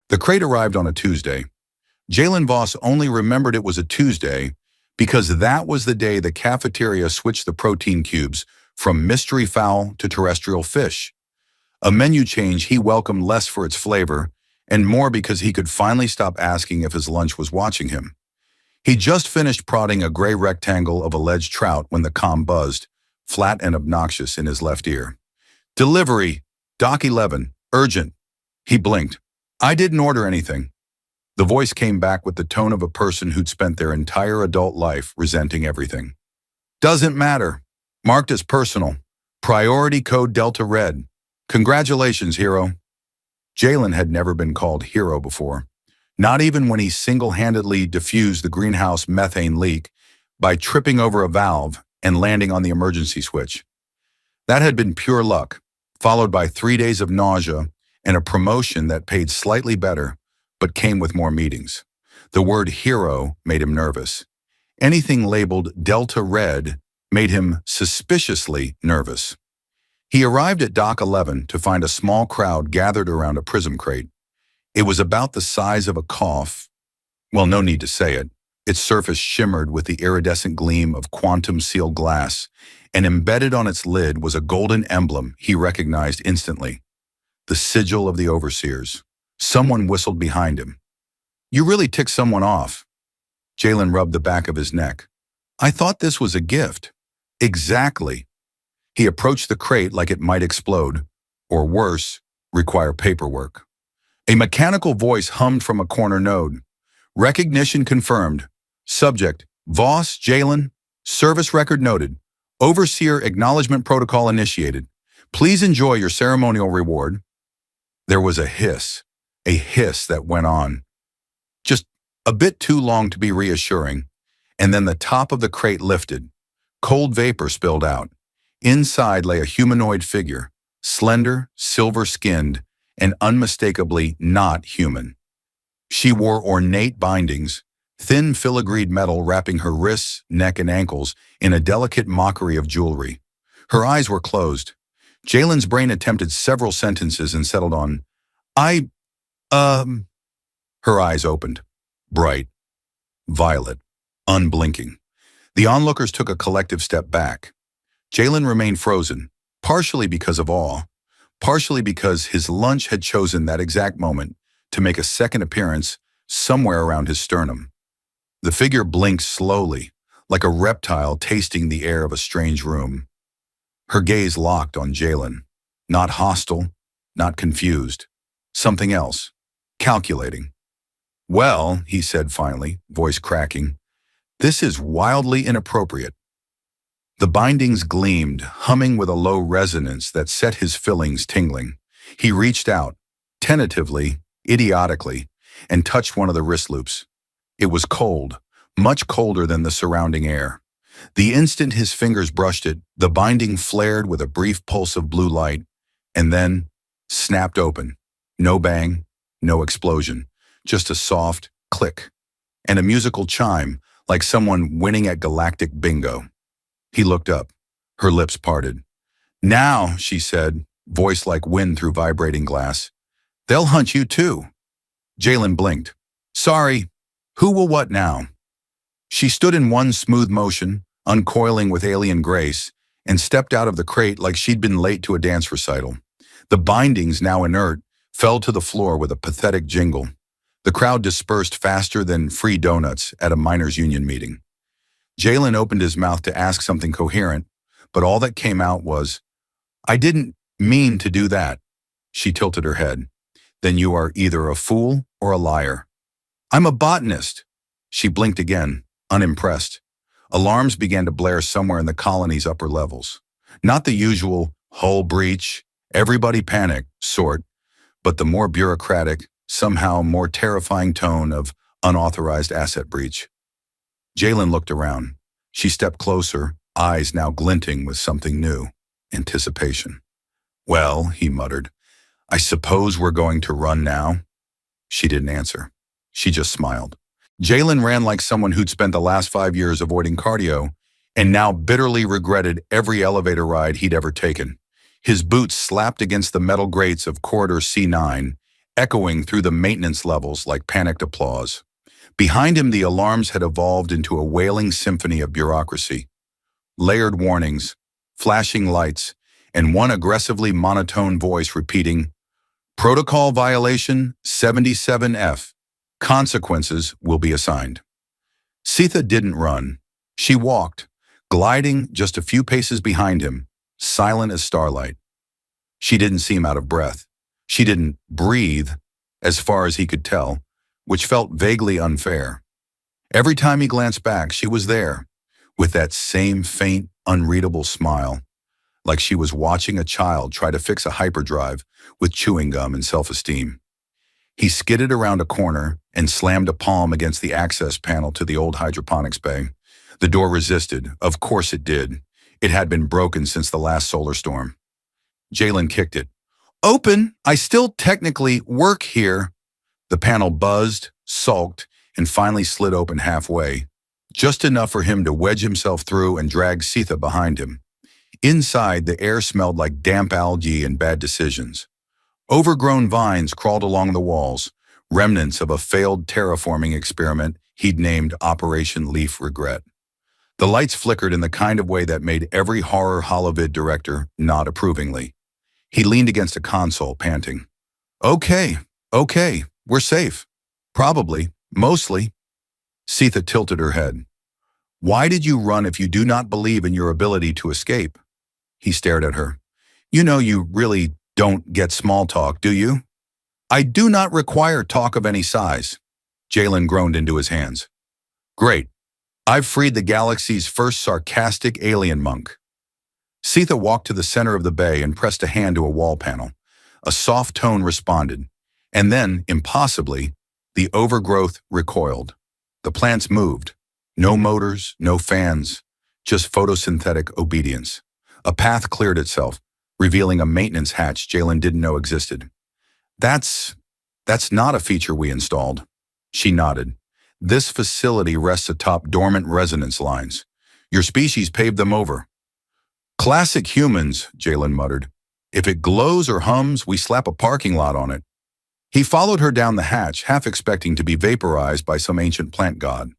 The crate arrived on a Tuesday. Jalen Voss only remembered it was a Tuesday because that was the day the cafeteria switched the protein cubes from mystery fowl to terrestrial fish. A menu change he welcomed less for its flavor and more because he could finally stop asking if his lunch was watching him. He just finished prodding a gray rectangle of alleged trout when the comm buzzed, flat and obnoxious in his left ear. "Delivery, Dock 11, urgent." He blinked. "I didn't order anything." The voice came back with the tone of a person who'd spent their entire adult life resenting everything. "Doesn't matter. Marked as personal. Priority code Delta Red. Congratulations, hero." Jalen had never been called hero before, not even when he single-handedly diffused the greenhouse methane leak by tripping over a valve and landing on the emergency switch. That had been pure luck, followed by 3 days of nausea and a promotion that paid slightly better, but came with more meetings. The word hero made him nervous. Anything labeled Delta Red made him suspiciously nervous. He arrived at Dock 11 to find a small crowd gathered around a prism crate. It was about the size of a cough. Well, no need to say it. Its surface shimmered with the iridescent gleam of quantum-sealed glass, and embedded on its lid was a golden emblem he recognized instantly. The sigil of the overseers. Someone whistled behind him. "You really ticked someone off." Jalen rubbed the back of his neck. "I thought this was a gift." "Exactly." He approached the crate like it might explode, or worse, require paperwork. A mechanical voice hummed from a corner node. "Recognition confirmed. Subject, Voss, Jalen. Service record noted. Overseer acknowledgement protocol initiated. Please enjoy your ceremonial reward." There was a hiss that went on. Just a bit too long to be reassuring, and then the top of the crate lifted. Cold vapor spilled out. Inside lay a humanoid figure, slender, silver-skinned, and unmistakably not human. She wore ornate bindings, thin filigreed metal wrapping her wrists, neck, and ankles in a delicate mockery of jewelry. Her eyes were closed. Jalen's brain attempted several sentences and settled on, Her eyes opened, bright, violet, unblinking. The onlookers took a collective step back. Jalen remained frozen, partially because of awe, partially because his lunch had chosen that exact moment to make a second appearance somewhere around his sternum. The figure blinked slowly, like a reptile tasting the air of a strange room. Her gaze locked on Jalen, not hostile, not confused, something else, calculating. "Well," he said finally, voice cracking, "this is wildly inappropriate." The bindings gleamed, humming with a low resonance that set his fillings tingling. He reached out, tentatively, idiotically, and touched one of the wrist loops. It was cold, much colder than the surrounding air. The instant his fingers brushed it, the binding flared with a brief pulse of blue light, and then snapped open. No bang, no explosion, just a soft click, and a musical chime like someone winning at Galactic bingo. He looked up. Her lips parted. "Now," she said, voice like wind through vibrating glass, "they'll hunt you too." Jalen blinked. "Sorry, who will what now?" She stood in one smooth motion, uncoiling with alien grace, and stepped out of the crate like she'd been late to a dance recital. The bindings, now inert, fell to the floor with a pathetic jingle. The crowd dispersed faster than free donuts at a miners' union meeting. Jalen opened his mouth to ask something coherent, but all that came out was, "I didn't mean to do that." She tilted her head. "Then you are either a fool or a liar." "I'm a botanist." She blinked again, unimpressed. Alarms began to blare somewhere in the colony's upper levels. Not the usual hull breach, everybody panic sort, but the more bureaucratic, somehow more terrifying tone of unauthorized asset breach. Jalen looked around. She stepped closer, eyes now glinting with something new, anticipation. "Well," he muttered, "I suppose we're going to run now?" She didn't answer. She just smiled. Jalen ran like someone who'd spent the last 5 years avoiding cardio and now bitterly regretted every elevator ride he'd ever taken. His boots slapped against the metal grates of corridor C9, echoing through the maintenance levels like panicked applause. Behind him, the alarms had evolved into a wailing symphony of bureaucracy. Layered warnings, flashing lights, and one aggressively monotone voice repeating, "Protocol violation 77F. Consequences will be assigned." Sita didn't run. She walked, gliding just a few paces behind him, silent as starlight. She didn't seem out of breath. She didn't breathe, as far as he could tell, which felt vaguely unfair. Every time he glanced back, she was there, with that same faint, unreadable smile, like she was watching a child try to fix a hyperdrive with chewing gum and self-esteem. He skidded around a corner and slammed a palm against the access panel to the old hydroponics bay. The door resisted. Of course it did. It had been broken since the last solar storm. Jalen kicked it. "Open! I still technically work here." The panel buzzed, sulked, and finally slid open halfway, just enough for him to wedge himself through and drag Sita behind him. Inside, the air smelled like damp algae and bad decisions. Overgrown vines crawled along the walls, remnants of a failed terraforming experiment he'd named Operation Leaf Regret. The lights flickered in the kind of way that made every horror holovid director nod approvingly. He leaned against a console, panting. Okay, we're safe. Probably, mostly." Sita tilted her head. "Why did you run if you do not believe in your ability to escape?" He stared at her. "You know you really don't get small talk, do you?" "I do not require talk of any size." Jalen groaned into his hands. "Great. I've freed the galaxy's first sarcastic alien monk." Sita walked to the center of the bay and pressed a hand to a wall panel. A soft tone responded. And then, impossibly, the overgrowth recoiled. The plants moved. No motors, no fans, just photosynthetic obedience. A path cleared itself, revealing a maintenance hatch Jalen didn't know existed. That's not a feature we installed." She nodded. "This facility rests atop dormant resonance lines. Your species paved them over." "Classic humans," Jalen muttered. "If it glows or hums, we slap a parking lot on it." He followed her down the hatch, half expecting to be vaporized by some ancient plant god.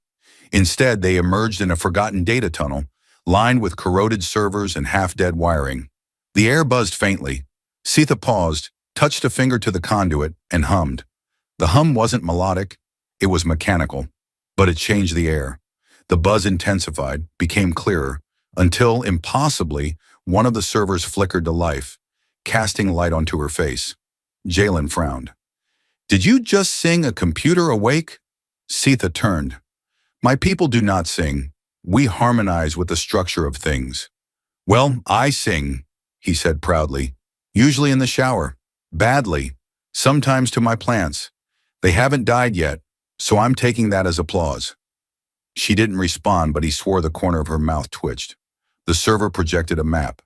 Instead, they emerged in a forgotten data tunnel, lined with corroded servers and half-dead wiring. The air buzzed faintly. Sita paused, touched a finger to the conduit, and hummed. The hum wasn't melodic, it was mechanical, but it changed the air. The buzz intensified, became clearer, until, impossibly, one of the servers flickered to life, casting light onto her face. Jalen frowned. "Did you just sing a computer awake?" Sita turned. "My people do not sing. We harmonize with the structure of things." "Well, I sing," he said proudly. "Usually in the shower. Badly. Sometimes to my plants. They haven't died yet, so I'm taking that as applause." She didn't respond, but he swore the corner of her mouth twitched. The server projected a map,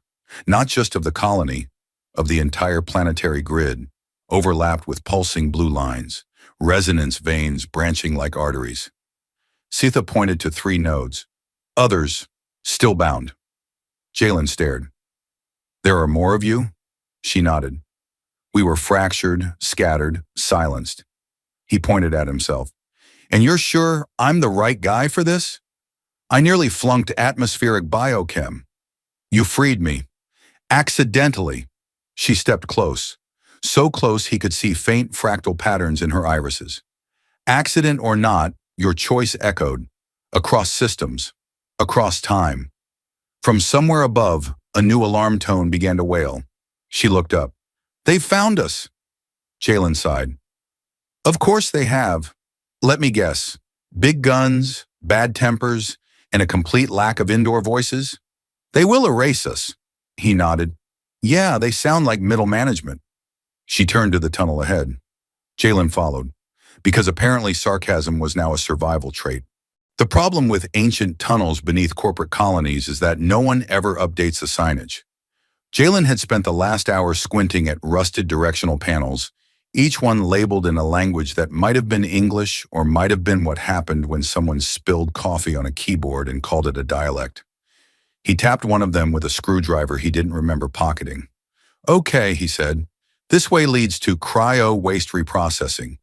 not just of the colony, of the entire planetary grid, overlapped with pulsing blue lines, resonance veins branching like arteries. Sita pointed to 3 nodes. Others, still bound. Jalen stared. "There are more of you?" She nodded. "We were fractured, scattered, silenced." He pointed at himself. "And you're sure I'm the right guy for this? I nearly flunked atmospheric biochem. You freed me. Accidentally." She stepped close. So close he could see faint fractal patterns in her irises. "Accident or not, your choice echoed. Across systems. Across time." From somewhere above, a new alarm tone began to wail. She looked up. "They've found us." Jalen sighed. "Of course they have. Let me guess. Big guns, bad tempers, and a complete lack of indoor voices? They will erase us." He nodded. "Yeah, they sound like middle management." She turned to the tunnel ahead. Jalen followed, because apparently sarcasm was now a survival trait. The problem with ancient tunnels beneath corporate colonies is that no one ever updates the signage. Jalen had spent the last hour squinting at rusted directional panels, each one labeled in a language that might have been English or might have been what happened when someone spilled coffee on a keyboard and called it a dialect. He tapped one of them with a screwdriver he didn't remember pocketing. "Okay," he said. This way leads to cryo waste reprocessing,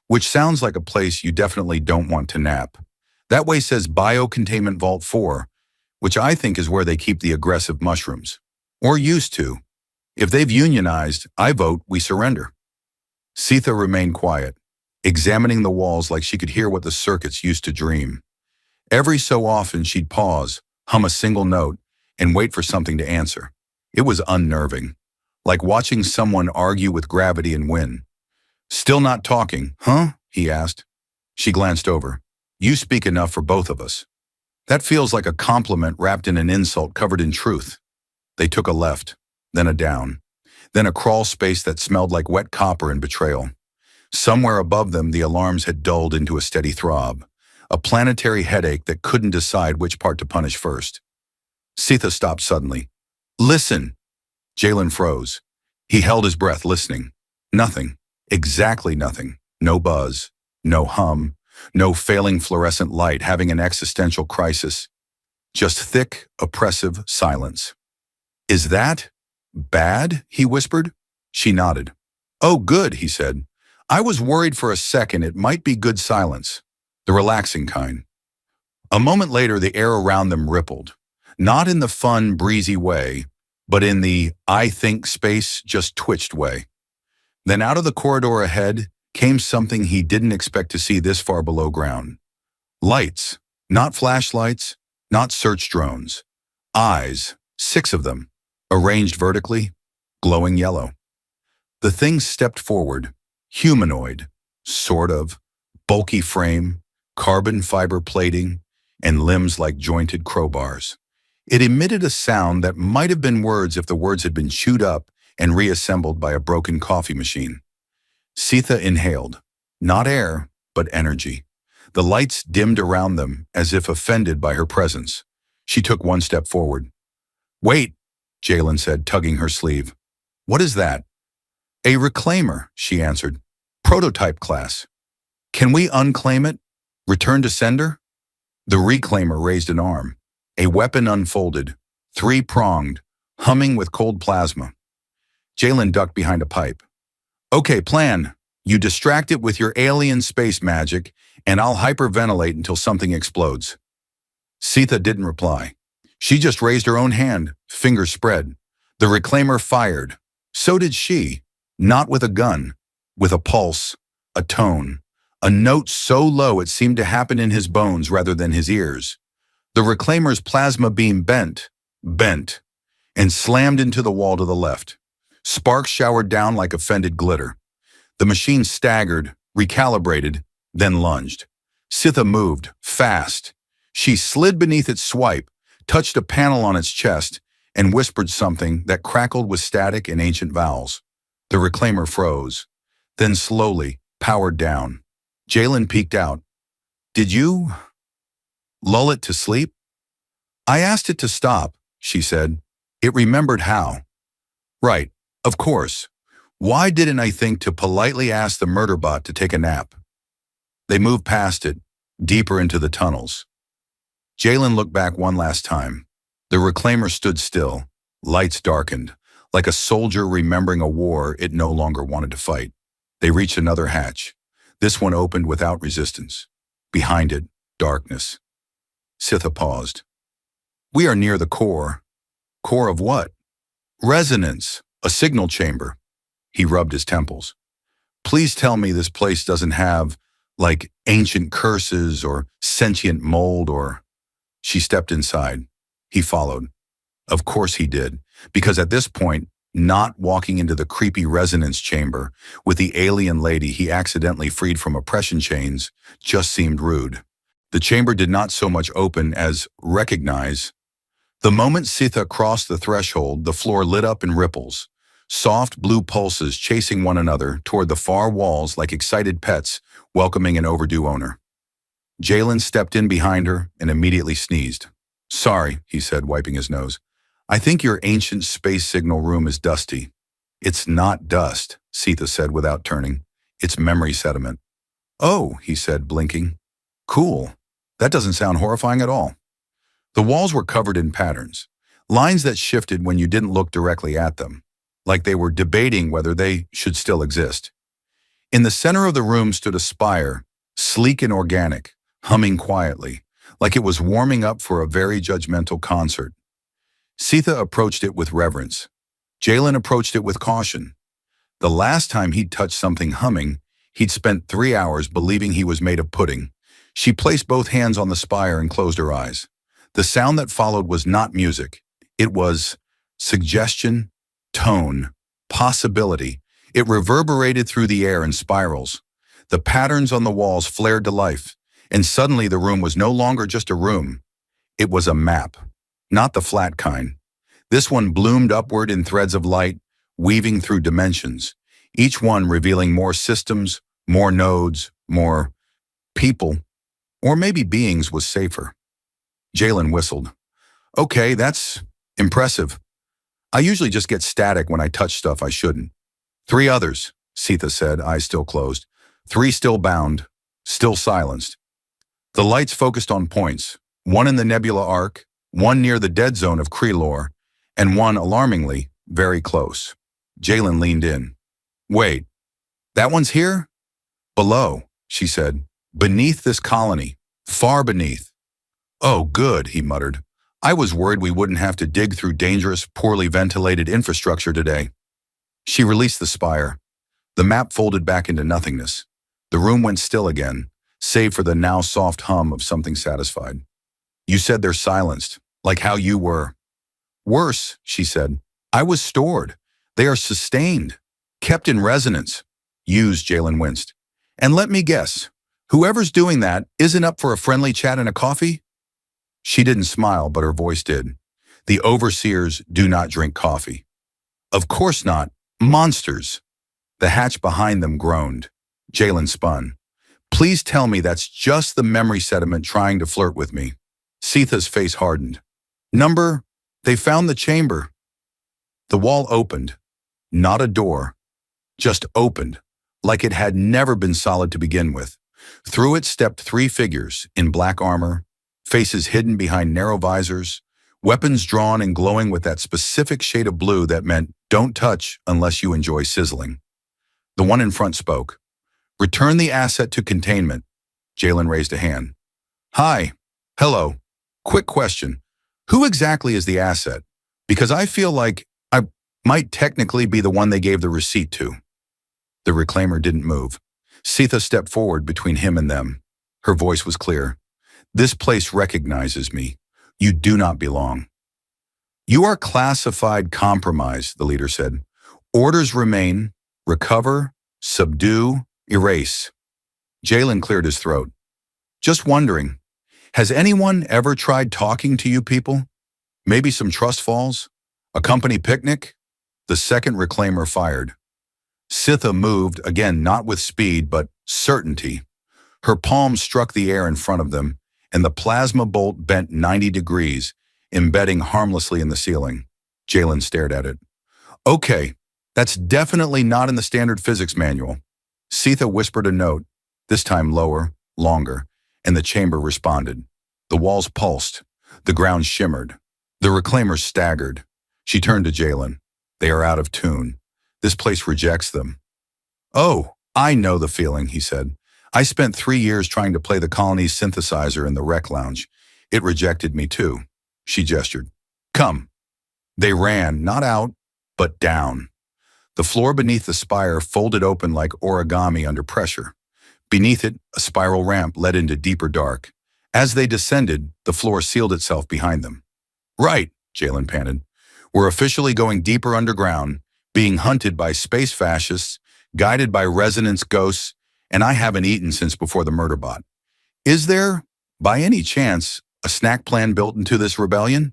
which sounds like a place you definitely don't want to nap. That way says Biocontainment Vault 4, which I think is where they keep the aggressive mushrooms. Or used to. If they've unionized, I vote we surrender. Sitha remained quiet, examining the walls like she could hear what the circuits used to dream. Every so often she'd pause, hum a single note, and wait for something to answer. It was unnerving, like watching someone argue with gravity and win. Still not talking, huh? He asked. She glanced over. You speak enough for both of us. That feels like a compliment wrapped in an insult covered in truth. They took a left, then a down, then a crawl space that smelled like wet copper and betrayal. Somewhere above them, the alarms had dulled into a steady throb, a planetary headache that couldn't decide which part to punish first. Sitha stopped suddenly. Listen! Jalen froze. He held his breath, listening. Nothing. Exactly nothing. No buzz. No hum. No failing fluorescent light having an existential crisis. Just thick, oppressive silence. Is that bad? He whispered. She nodded. Oh, good, he said. I was worried for a second it might be good silence. The relaxing kind. A moment later, the air around them rippled. Not in the fun, breezy way, but in the I think space just twitched way. Then out of the corridor ahead came something he didn't expect to see this far below ground. Lights, not flashlights, not search drones. Eyes, 6 of them, arranged vertically, glowing yellow. The thing stepped forward, humanoid, sort of, bulky frame, carbon fiber plating, and limbs like jointed crowbars. It emitted a sound that might have been words if the words had been chewed up and reassembled by a broken coffee machine. Sitha inhaled, not air, but energy. The lights dimmed around them as if offended by her presence. She took one step forward. Wait, Jalen said, tugging her sleeve. What is that? A reclaimer, she answered. Prototype class. Can we unclaim it? Return to sender? The reclaimer raised an arm. A weapon unfolded, 3-pronged, humming with cold plasma. Jalen ducked behind a pipe. Okay, plan. You distract it with your alien space magic, and I'll hyperventilate until something explodes. Sitha didn't reply. She just raised her own hand, fingers spread. The reclaimer fired. So did she, not with a gun, with a pulse, a tone, a note so low it seemed to happen in his bones rather than his ears. The reclaimer's plasma beam bent, and slammed into the wall to the left. Sparks showered down like offended glitter. The machine staggered, recalibrated, then lunged. Sitha moved, fast. She slid beneath its swipe, touched a panel on its chest, and whispered something that crackled with static and ancient vowels. The reclaimer froze, then slowly powered down. Jalen peeked out. Did you lull it to sleep? I asked it to stop, she said. It remembered how. Right, of course. Why didn't I think to politely ask the murder bot to take a nap? They moved past it, deeper into the tunnels. Jalen looked back one last time. The reclaimer stood still, lights darkened, like a soldier remembering a war it no longer wanted to fight. They reached another hatch. This one opened without resistance. Behind it, darkness. Sitha paused. We are near the core. Core of what? Resonance, a signal chamber. He rubbed his temples. Please tell me this place doesn't have, like, ancient curses or sentient mold or... She stepped inside. He followed. Of course he did, because at this point, not walking into the creepy resonance chamber with the alien lady he accidentally freed from oppression chains just seemed rude. The chamber did not so much open as recognize. The moment Sitha crossed the threshold, the floor lit up in ripples, soft blue pulses chasing one another toward the far walls like excited pets welcoming an overdue owner. Jalen stepped in behind her and immediately sneezed. Sorry, he said, wiping his nose. I think your ancient space signal room is dusty. It's not dust, Sitha said without turning. It's memory sediment. Oh, he said, blinking. Cool. That doesn't sound horrifying at all. The walls were covered in patterns, lines that shifted when you didn't look directly at them, like they were debating whether they should still exist. In the center of the room stood a spire, sleek and organic, humming quietly, like it was warming up for a very judgmental concert. Sitha approached it with reverence. Jalen approached it with caution. The last time he'd touched something humming, he'd spent 3 hours believing he was made of pudding. She placed both hands on the spire and closed her eyes. The sound that followed was not music. It was suggestion, tone, possibility. It reverberated through the air in spirals. The patterns on the walls flared to life, and suddenly the room was no longer just a room. It was a map, not the flat kind. This one bloomed upward in threads of light, weaving through dimensions, each one revealing more systems, more nodes, more people, or maybe beings was safer. Jalen whistled. Okay, that's impressive. I usually just get static when I touch stuff I shouldn't. 3 others, Sitha said, eyes still closed. 3 still bound, still silenced. The lights focused on points, one in the nebula arc, one near the dead zone of Krelor, and one, alarmingly, very close. Jalen leaned in. Wait, that one's here? Below, she said. Beneath this colony, far beneath. Oh, good, he muttered. I was worried we wouldn't have to dig through dangerous, poorly ventilated infrastructure today. She released the spire. The map folded back into nothingness. The room went still again, save for the now soft hum of something satisfied. You said they're silenced, like how you were. Worse, she said. I was stored. They are sustained, kept in resonance. Used, Jalen winced. And let me guess, whoever's doing that isn't up for a friendly chat and a coffee? She didn't smile, but her voice did. The overseers do not drink coffee. Of course not. Monsters. The hatch behind them groaned. Jalen spun. Please tell me that's just the memory sediment trying to flirt with me. Sitha's face hardened. Number, they found the chamber. The wall opened. Not a door. Just opened, like it had never been solid to begin with. Through it stepped 3 figures in black armor, faces hidden behind narrow visors, weapons drawn and glowing with that specific shade of blue that meant don't touch unless you enjoy sizzling. The one in front spoke. Return the asset to containment. Jalen raised a hand. Hi. Hello. Quick question. Who exactly is the asset? Because I feel like I might technically be the one they gave the receipt to. The reclaimer didn't move. Sitha stepped forward between him and them. Her voice was clear. This place recognizes me. You do not belong. You are classified compromise, the leader said. Orders remain, recover, subdue, erase. Jalen cleared his throat. Just wondering, has anyone ever tried talking to you people? Maybe some trust falls? A company picnic? The second reclaimer fired. Sitha moved, again not with speed, but certainty. Her palm struck the air in front of them, and the plasma bolt bent 90 degrees, embedding harmlessly in the ceiling. Jalen stared at it. Okay, that's definitely not in the standard physics manual. Sitha whispered a note, this time lower, longer, and the chamber responded. The walls pulsed. The ground shimmered. The reclaimers staggered. She turned to Jalen. They are out of tune. This place rejects them. Oh, I know the feeling, he said. I spent 3 years trying to play the colony's synthesizer in the rec lounge. It rejected me too. She gestured. Come. They ran, not out, but down. The floor beneath the spire folded open like origami under pressure. Beneath it, a spiral ramp led into deeper dark. As they descended, the floor sealed itself behind them. Right, Jalen panted. We're officially going deeper underground, being hunted by space fascists, guided by resonance ghosts, and I haven't eaten since before the murder bot. Is there, by any chance, a snack plan built into this rebellion?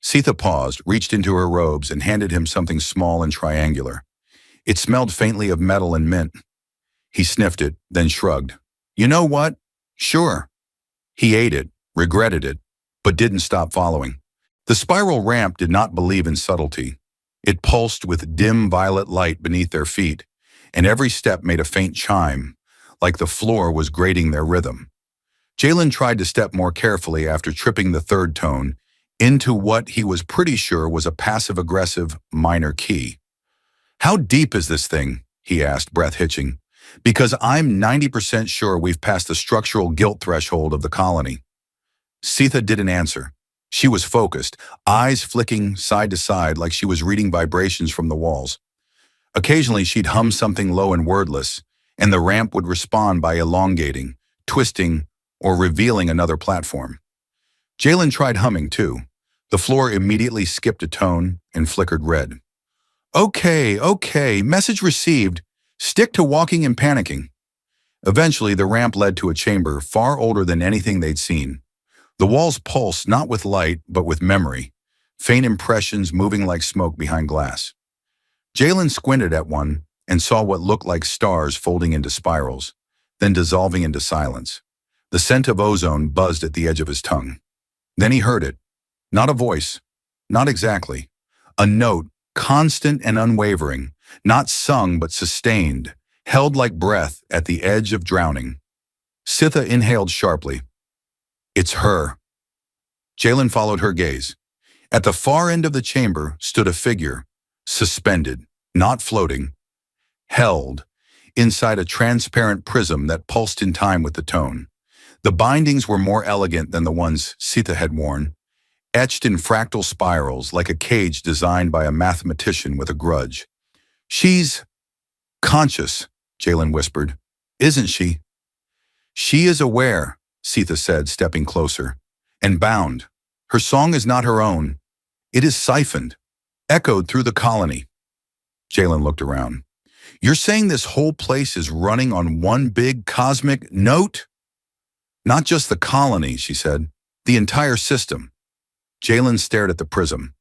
Sitha paused, reached into her robes, and handed him something small and triangular. It smelled faintly of metal and mint. He sniffed it, then shrugged. You know what? Sure. He ate it, regretted it, but didn't stop following. The spiral ramp did not believe in subtlety. It pulsed with dim violet light beneath their feet, and every step made a faint chime, like the floor was grating their rhythm. Jalen tried to step more carefully after tripping the third tone into what he was pretty sure was a passive-aggressive minor key. How deep is this thing? He asked, breath hitching. Because I'm 90% sure we've passed the structural guilt threshold of the colony. Sitha didn't answer. She was focused, eyes flicking side to side like she was reading vibrations from the walls. Occasionally she'd hum something low and wordless, and the ramp would respond by elongating, twisting, or revealing another platform. Jalen tried humming too. The floor immediately skipped a tone and flickered red. Okay, message received. Stick to walking and panicking. Eventually, the ramp led to a chamber far older than anything they'd seen. The walls pulsed not with light, but with memory, faint impressions moving like smoke behind glass. Jalen squinted at one and saw what looked like stars folding into spirals, then dissolving into silence. The scent of ozone buzzed at the edge of his tongue. Then he heard it. Not a voice. Not exactly. A note, constant and unwavering, not sung but sustained, held like breath at the edge of drowning. Sitha inhaled sharply. It's her. Jalen followed her gaze. At the far end of the chamber stood a figure, suspended, not floating, held, inside a transparent prism that pulsed in time with the tone. The bindings were more elegant than the ones Sitha had worn, etched in fractal spirals like a cage designed by a mathematician with a grudge. She's conscious, Jalen whispered. Isn't she? She is aware, Sitha said, stepping closer. And bound. Her song is not her own. It is siphoned, echoed through the colony. Jalen looked around. You're saying this whole place is running on one big cosmic note? Not just the colony, she said. The entire system. Jalen stared at the prism.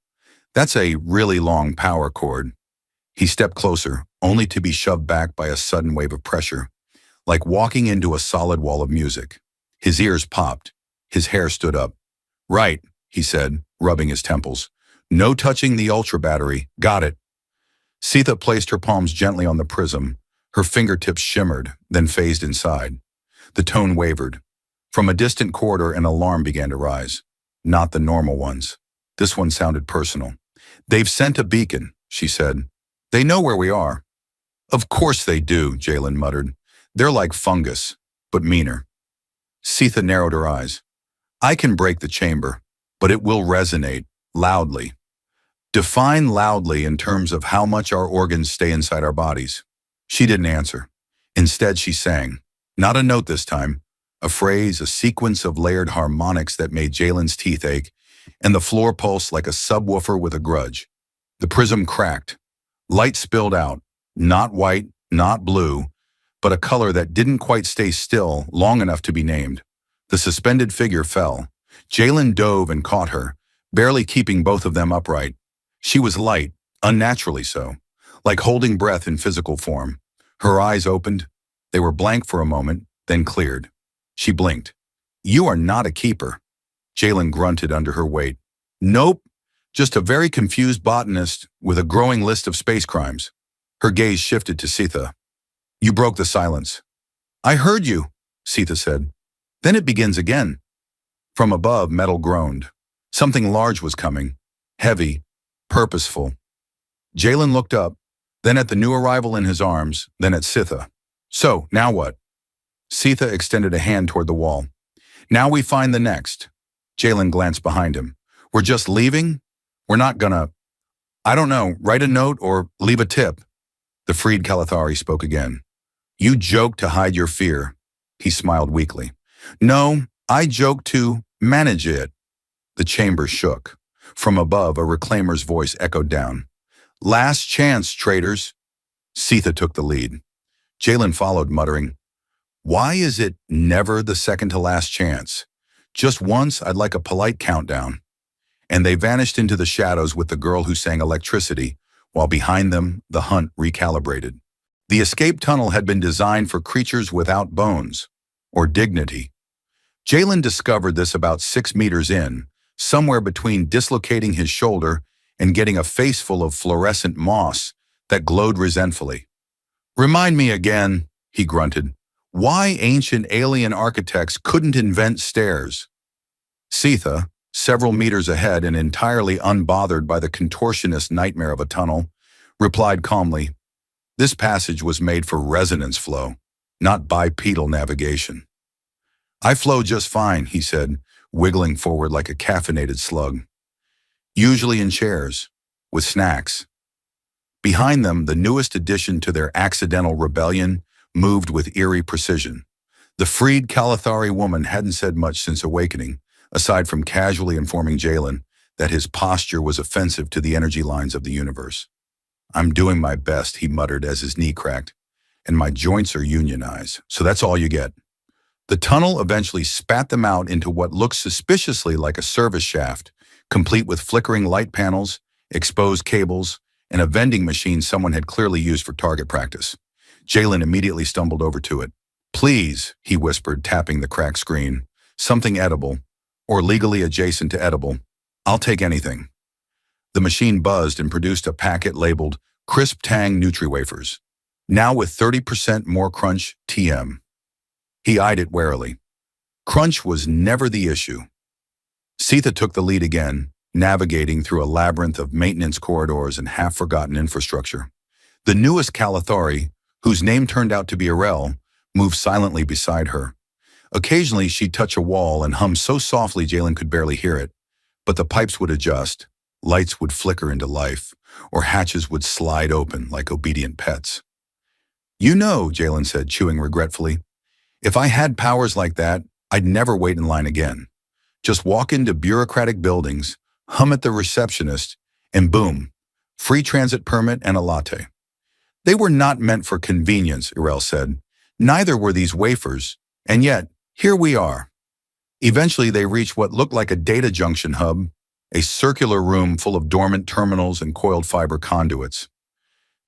That's a really long power cord. He stepped closer, only to be shoved back by a sudden wave of pressure, like walking into a solid wall of music. His ears popped. His hair stood up. Right, he said, rubbing his temples. No touching the ultra battery. Got it. Sitha placed her palms gently on the prism. Her fingertips shimmered, then phased inside. The tone wavered. From a distant corridor, an alarm began to rise. Not the normal ones. This one sounded personal. They've sent a beacon, she said. They know where we are. Of course they do, Jalen muttered. They're like fungus, but meaner. Sitha narrowed her eyes. I can break the chamber, but it will resonate, loudly. Define loudly in terms of how much our organs stay inside our bodies. She didn't answer. Instead, she sang. Not a note this time. A phrase, a sequence of layered harmonics that made Jalen's teeth ache, and the floor pulsed like a subwoofer with a grudge. The prism cracked. Light spilled out, not white, not blue, but a color that didn't quite stay still long enough to be named. The suspended figure fell. Jalen dove and caught her, barely keeping both of them upright. She was light, unnaturally so, like holding breath in physical form. Her eyes opened. They were blank for a moment, then cleared. She blinked. You are not a keeper. Jalen grunted under her weight. Nope, just a very confused botanist with a growing list of space crimes. Her gaze shifted to Sitha. You broke the silence. I heard you, Sitha said. Then it begins again. From above, metal groaned. Something large was coming. Heavy, purposeful. Jalen looked up, then at the new arrival in his arms, then at Sitha. So, now what? Sitha extended a hand toward the wall. Now we find the next. Jalen glanced behind him. We're just leaving? We're not gonna, I don't know, write a note or leave a tip. The freed Kalathari spoke again. You joke to hide your fear. He smiled weakly. No, I joke to manage it. The chamber shook. From above, a reclaimer's voice echoed down. Last chance, traitors. Sitha took the lead. Jalen followed, muttering, Why is it never the second to last chance? Just once, I'd like a polite countdown. And they vanished into the shadows with the girl who sang Electricity, while behind them, the hunt recalibrated. The escape tunnel had been designed for creatures without bones, or dignity. Jalen discovered this about 6 meters in, somewhere between dislocating his shoulder and getting a face full of fluorescent moss that glowed resentfully. Remind me again, he grunted, why ancient alien architects couldn't invent stairs. Sitha, several meters ahead and entirely unbothered by the contortionist nightmare of a tunnel, replied calmly. This passage was made for resonance flow, not bipedal navigation. I flow just fine, he said, wiggling forward like a caffeinated slug. Usually in chairs, with snacks. Behind them, the newest addition to their accidental rebellion moved with eerie precision. The freed Calathari woman hadn't said much since awakening, aside from casually informing Jalen that his posture was offensive to the energy lines of the universe. I'm doing my best, he muttered as his knee cracked, and my joints are unionized, so that's all you get. The tunnel eventually spat them out into what looked suspiciously like a service shaft, complete with flickering light panels, exposed cables, and a vending machine someone had clearly used for target practice. Jalen immediately stumbled over to it. Please, he whispered, tapping the cracked screen. Something edible, or legally adjacent to edible. I'll take anything. The machine buzzed and produced a packet labeled Crisp Tang Nutri-Wafers, now with 30% more crunch TM. He eyed it warily. Crunch was never the issue. Sitha took the lead again, navigating through a labyrinth of maintenance corridors and half-forgotten infrastructure. The newest Calathari, whose name turned out to be Irel, moved silently beside her. Occasionally, she'd touch a wall and hum so softly Jalen could barely hear it, but the pipes would adjust, lights would flicker into life, or hatches would slide open like obedient pets. You know, Jalen said, chewing regretfully, if I had powers like that, I'd never wait in line again. Just walk into bureaucratic buildings, hum at the receptionist, and boom, free transit permit and a latte. They were not meant for convenience, Irel said. Neither were these wafers, and yet, here we are. Eventually, they reached what looked like a data junction hub, a circular room full of dormant terminals and coiled fiber conduits.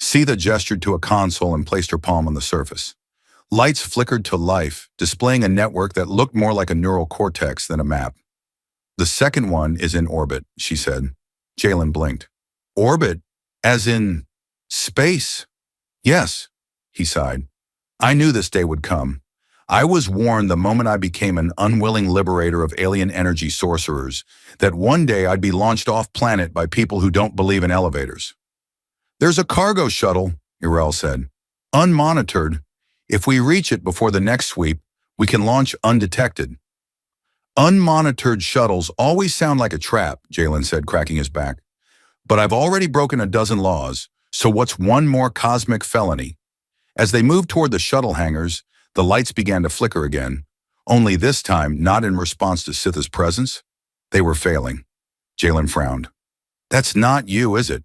Sitha gestured to a console and placed her palm on the surface. Lights flickered to life, displaying a network that looked more like a neural cortex than a map. The second one is in orbit, she said. Jalen blinked. Orbit? As in space? Yes, he sighed. I knew this day would come. I was warned the moment I became an unwilling liberator of alien energy sorcerers that one day I'd be launched off planet by people who don't believe in elevators. There's a cargo shuttle, Irel said. Unmonitored. If we reach it before the next sweep, we can launch undetected. Unmonitored shuttles always sound like a trap, Jalen said, cracking his back. But I've already broken a dozen laws, so what's one more cosmic felony? As they moved toward the shuttle hangars, the lights began to flicker again, only this time not in response to Sitha's presence. They were failing. Jalen frowned. That's not you, is it?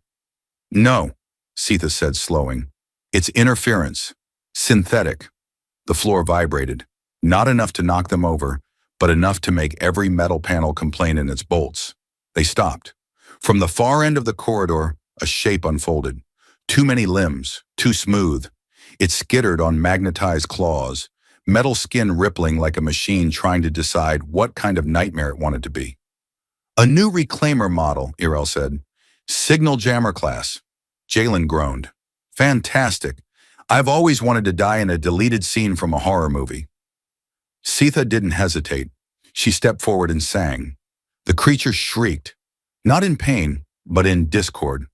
No, Sitha said, slowing. It's interference. Synthetic. The floor vibrated, not enough to knock them over, but enough to make every metal panel complain in its bolts. They stopped. From the far end of the corridor, a shape unfolded. Too many limbs, too smooth. It skittered on magnetized claws, metal skin rippling like a machine trying to decide what kind of nightmare it wanted to be. A new reclaimer model, Irel said. Signal jammer class. Jalen groaned. Fantastic. I've always wanted to die in a deleted scene from a horror movie. Sitha didn't hesitate. She stepped forward and sang. The creature shrieked, not in pain, but in discord.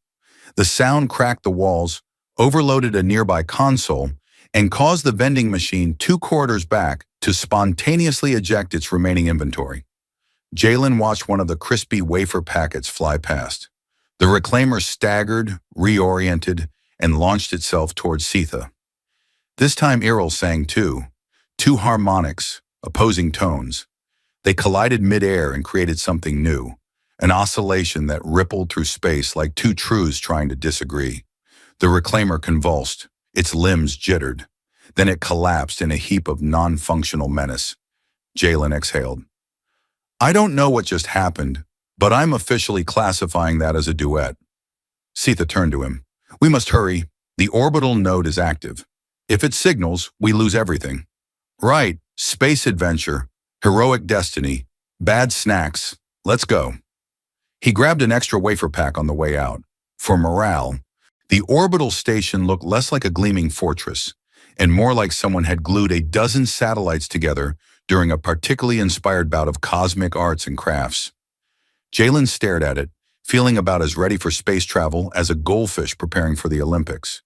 The sound cracked the walls, overloaded a nearby console, and caused the vending machine 2 corridors back to spontaneously eject its remaining inventory. Jalen watched one of the crispy wafer packets fly past. The reclaimer staggered, reoriented, and launched itself towards Sitha. This time Irel sang too, 2 harmonics, opposing tones. They collided midair and created something new, an oscillation that rippled through space like 2 truths trying to disagree. The reclaimer convulsed, its limbs jittered. Then it collapsed in a heap of non-functional menace. Jalen exhaled. I don't know what just happened, but I'm officially classifying that as a duet. Sitha turned to him. We must hurry. The orbital node is active. If it signals, we lose everything. Right, space adventure, heroic destiny, bad snacks. Let's go. He grabbed an extra wafer pack on the way out. For morale, the orbital station looked less like a gleaming fortress and more like someone had glued a dozen satellites together during a particularly inspired bout of cosmic arts and crafts. Jalen stared at it, feeling about as ready for space travel as a goldfish preparing for the Olympics.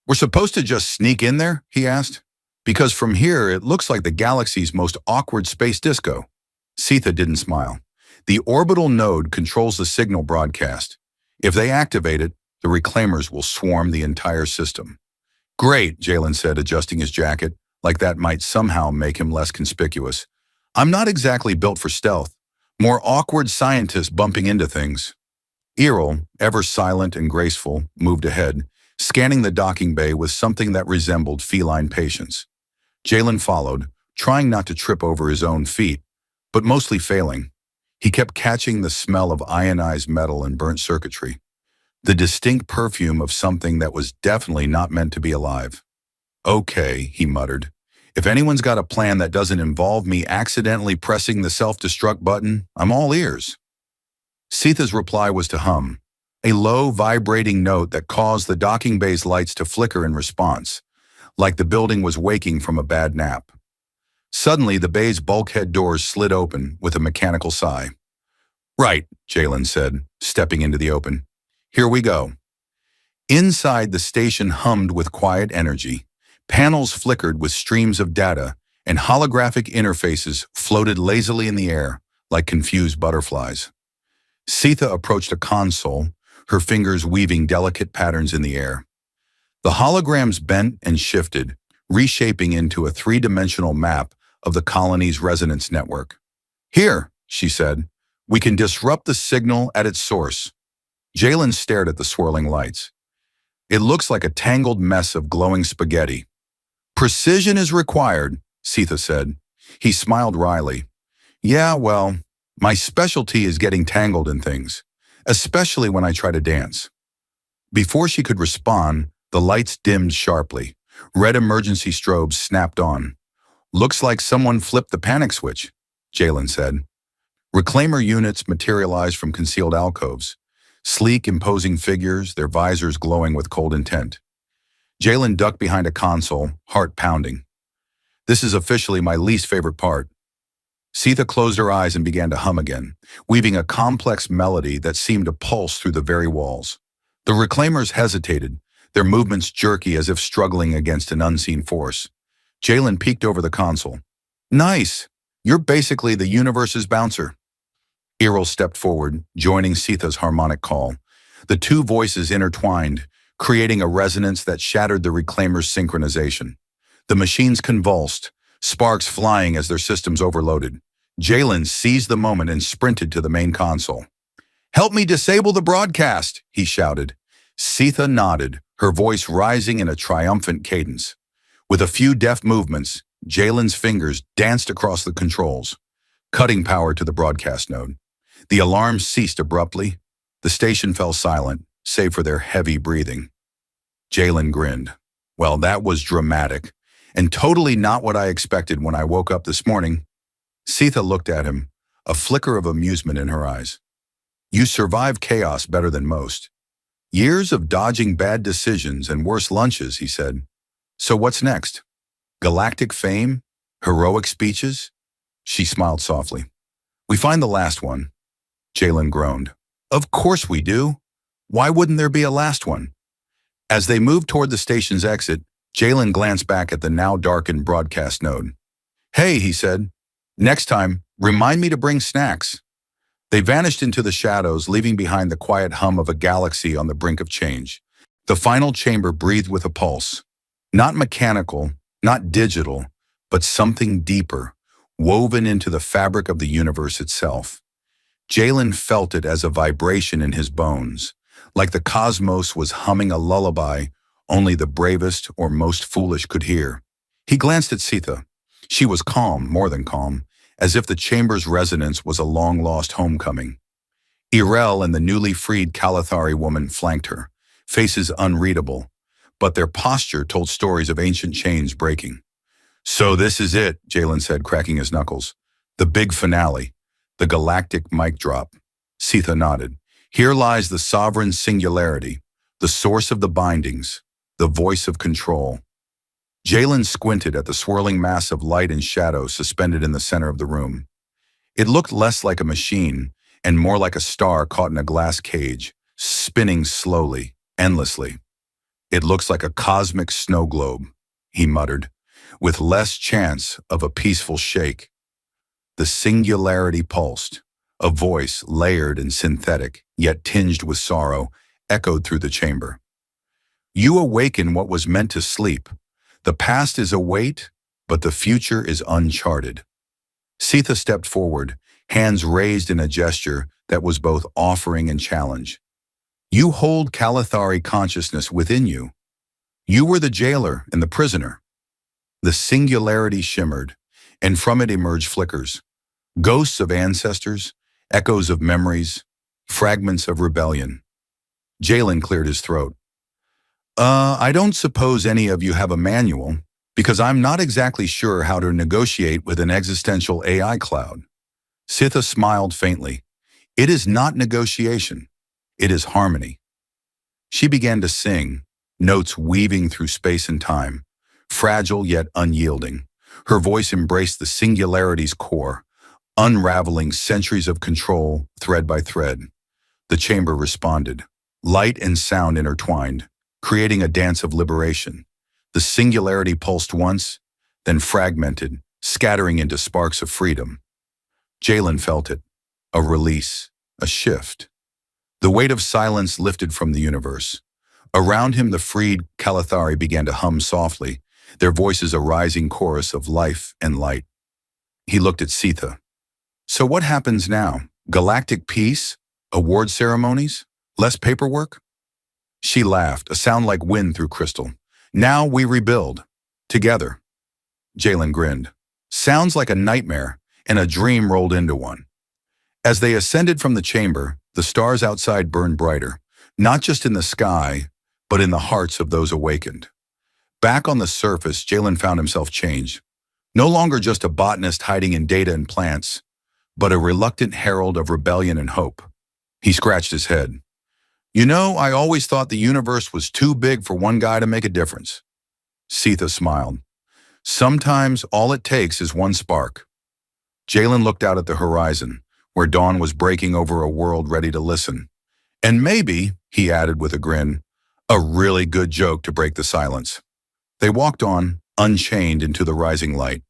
"We're supposed to just sneak in there?" he asked. "Because from here, it looks like the galaxy's most awkward space disco." Sitha didn't smile. "The orbital node controls the signal broadcast. If they activate it, the reclaimers will swarm the entire system." "Great," Jalen said, adjusting his jacket, like that might somehow make him less conspicuous. "I'm not exactly built for stealth. More awkward scientists bumping into things." Errol, ever silent and graceful, moved ahead, scanning the docking bay with something that resembled feline patience. Jalen followed, trying not to trip over his own feet, but mostly failing. He kept catching the smell of ionized metal and burnt circuitry, the distinct perfume of something that was definitely not meant to be alive. "Okay," he muttered. "If anyone's got a plan that doesn't involve me accidentally pressing the self-destruct button, I'm all ears." Sitha's reply was to hum, a low, vibrating note that caused the docking bay's lights to flicker in response, like the building was waking from a bad nap. Suddenly, the bay's bulkhead doors slid open with a mechanical sigh. "Right," Jalen said, stepping into the open. "Here we go." Inside, the station hummed with quiet energy. Panels flickered with streams of data, and holographic interfaces floated lazily in the air like confused butterflies. Sitha approached a console, her fingers weaving delicate patterns in the air. The holograms bent and shifted, reshaping into a three-dimensional map of the colony's resonance network. "Here," she said, "we can disrupt the signal at its source." Jalen stared at the swirling lights. "It looks like a tangled mess of glowing spaghetti." "Precision is required," Sitha said. He smiled wryly. "Yeah, well, my specialty is getting tangled in things, especially when I try to dance." Before she could respond, the lights dimmed sharply. Red emergency strobes snapped on. "Looks like someone flipped the panic switch," Jalen said. Reclaimer units materialized from concealed alcoves, sleek, imposing figures, their visors glowing with cold intent. Jalen ducked behind a console, heart pounding. "This is officially my least favorite part." Sitha closed her eyes and began to hum again, weaving a complex melody that seemed to pulse through the very walls. The reclaimers hesitated, their movements jerky as if struggling against an unseen force. Jalen peeked over the console. "Nice! You're basically the universe's bouncer." Errol stepped forward, joining Sitha's harmonic call. The two voices intertwined, creating a resonance that shattered the reclaimers' synchronization. The machines convulsed, sparks flying as their systems overloaded. Jalen seized the moment and sprinted to the main console. "Help me disable the broadcast," he shouted. Sitha nodded, her voice rising in a triumphant cadence. With a few deft movements, Jalen's fingers danced across the controls, cutting power to the broadcast node. The alarm ceased abruptly. The station fell silent, save for their heavy breathing. Jalen grinned. "Well, that was dramatic, and totally not what I expected when I woke up this morning." Sitha looked at him, a flicker of amusement in her eyes. "You survived chaos better than most. Years of dodging bad decisions and worse lunches," he said. "So what's next? Galactic fame? Heroic speeches?" She smiled softly. "We find the last one." Jalen groaned. "Of course we do. Why wouldn't there be a last one?" As they moved toward the station's exit, Jalen glanced back at the now darkened broadcast node. "Hey," he said. "Next time, remind me to bring snacks." They vanished into the shadows, leaving behind the quiet hum of a galaxy on the brink of change. The final chamber breathed with a pulse. Not mechanical, not digital, but something deeper, woven into the fabric of the universe itself. Jalen felt it as a vibration in his bones, like the cosmos was humming a lullaby only the bravest or most foolish could hear. He glanced at Sitha. She was calm, more than calm, as if the chamber's resonance was a long-lost homecoming. Irel and the newly freed Kalathari woman flanked her, faces unreadable, but their posture told stories of ancient chains breaking. "So this is it," Jalen said, cracking his knuckles. "The big finale, the galactic mic drop." Sitha nodded. "Here lies the sovereign singularity, the source of the bindings, the voice of control." Jalen squinted at the swirling mass of light and shadow suspended in the center of the room. It looked less like a machine and more like a star caught in a glass cage, spinning slowly, endlessly. It looks like a cosmic snow globe, he muttered, with less chance of a peaceful shake. The singularity pulsed. A voice, layered and synthetic, yet tinged with sorrow, echoed through the chamber. You awaken what was meant to sleep. The past is await, but the future is uncharted. Sitha stepped forward, hands raised in a gesture that was both offering and challenge. You hold Kalathari consciousness within you. You were the jailer and the prisoner. The singularity shimmered, and from it emerged flickers. Ghosts of ancestors, echoes of memories, fragments of rebellion. Jalen cleared his throat. I don't suppose any of you have a manual, because I'm not exactly sure how to negotiate with an existential AI cloud. Sitha smiled faintly. It is not negotiation. It is harmony. She began to sing, notes weaving through space and time, fragile yet unyielding. Her voice embraced the singularity's core, unraveling centuries of control thread by thread. The chamber responded. Light and sound intertwined, creating a dance of liberation. The singularity pulsed once, then fragmented, scattering into sparks of freedom. Jalen felt it. A release, a shift. The weight of silence lifted from the universe. Around him, the freed Kalathari began to hum softly, their voices a rising chorus of life and light. He looked at Sitha. So what happens now? Galactic peace? Award ceremonies? Less paperwork? She laughed, a sound like wind through crystal. Now we rebuild. Together. Jalen grinned. Sounds like a nightmare, and a dream rolled into one. As they ascended from the chamber, the stars outside burned brighter, not just in the sky, but in the hearts of those awakened. Back on the surface, Jalen found himself changed. No longer just a botanist hiding in data and plants, but a reluctant herald of rebellion and hope. He scratched his head. You know, I always thought the universe was too big for one guy to make a difference. Sitha smiled. Sometimes all it takes is one spark. Jalen looked out at the horizon, where dawn was breaking over a world ready to listen. And maybe, he added with a grin, a really good joke to break the silence. They walked on, unchained into the rising light.